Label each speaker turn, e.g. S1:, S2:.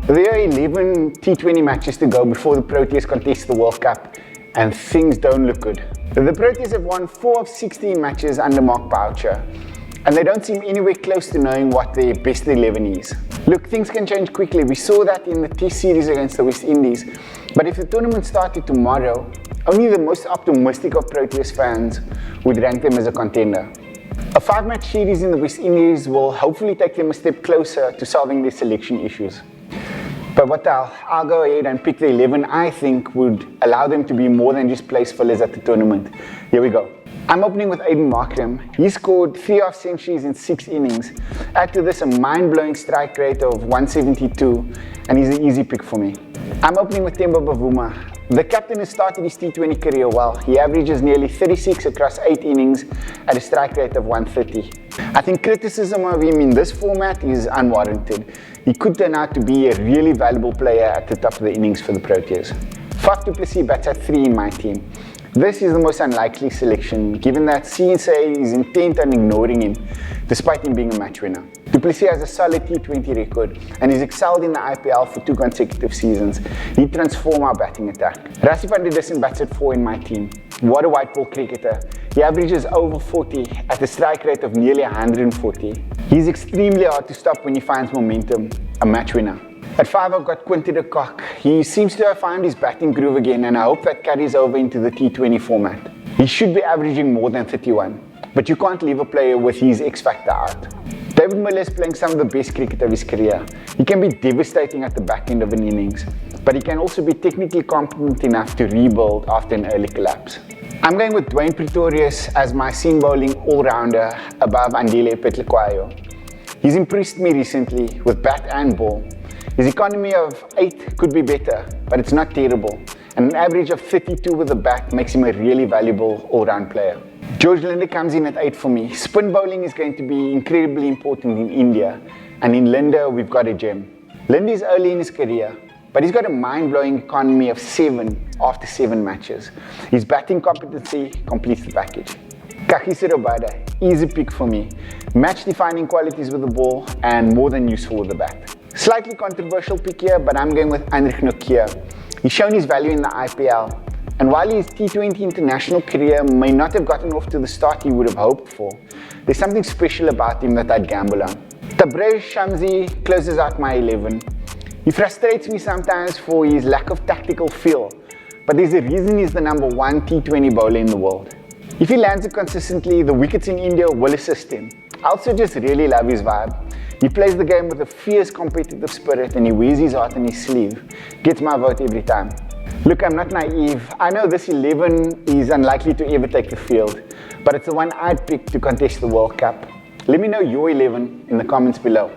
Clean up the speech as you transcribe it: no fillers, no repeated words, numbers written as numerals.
S1: There are 11 T20 matches to go before the Proteas contest the World Cup, and things don't look good. The Proteas have won 4 of 16 matches under Mark Boucher, and they don't seem anywhere close to knowing what their best 11 is. Look, things can change quickly. We saw that in the Test series against the West Indies. But if the tournament started tomorrow, only the most optimistic of Proteas fans would rank them as a contender. A 5-match series in the West Indies will hopefully take them a step closer to solving their selection issues. But what the hell, I'll go ahead and pick the 11 I think would allow them to be more than just place fillers at the tournament. Here we go. I'm opening with Aiden Markram. He scored 3 half centuries in 6 innings. Add to this a mind-blowing strike rate of 172, and he's an easy pick for me. I'm opening with Temba Bavuma. The captain has started his T20 career well. He averages nearly 36 across 8 innings at a strike rate of 130. I think criticism of him in this format is unwarranted. He could turn out to be a really valuable player at the top of the innings for the Proteas. Faf du Plessis bats at 3 in my team. This is the most unlikely selection, given that CSA is intent on ignoring him, despite him being a match winner. Du Plessis has a solid T20 record, and he's excelled in the IPL for 2 consecutive seasons. He'd transform our batting attack. Rassie van der Dussen bats at 4 in my team. What a white ball cricketer. He averages over 40 at a strike rate of nearly 140. He's extremely hard to stop when he finds momentum, a match winner. At 5, I've got QUINTON. He seems to have found his batting groove again, and I hope that carries over into the T20 format. He should be averaging more than 31, but you can't leave a player with his X-factor out. David Miller is playing some of the best cricket of his career. He can be devastating at the back end of an innings, but he can also be technically competent enough to rebuild after an early collapse. I'm going with Dwayne Pretorius as my seam bowling all-rounder above Andile Petlekwayo. He's impressed me recently with bat and ball. His economy of 8 could be better, but it's not terrible, and an average of 32 with the bat makes him a really valuable all-round player. George Linde comes in at 8 for me. Spin bowling is going to be incredibly important in India, and in Linde we've got a gem. Linde is early in his career, but he's got a mind-blowing economy of 7 after 7 matches. His batting competency completes the package. KAGISO RABADA, easy pick for me. Match-defining qualities with the ball and more than useful with the bat. Slightly controversial pick here, but I'm going with Anrich Nokia. He's shown his value in the IPL, and while his T20 international career may not have gotten off to the start he would have hoped for, there's something special about him that I'd gamble on. Tabraiz Shamsi closes out my 11. He frustrates me sometimes for his lack of tactical feel, but there's a reason he's the #1 T20 bowler in the world. If he lands it consistently, the wickets in India will assist him. I also just really love his vibe. He plays the game with a fierce competitive spirit, and he wears his heart on his sleeve. Gets my vote every time. Look, I'm not naive. I know this 11 is unlikely to ever take the field, but it's the one I'd pick to contest the World Cup. Let me know your 11 in the comments below.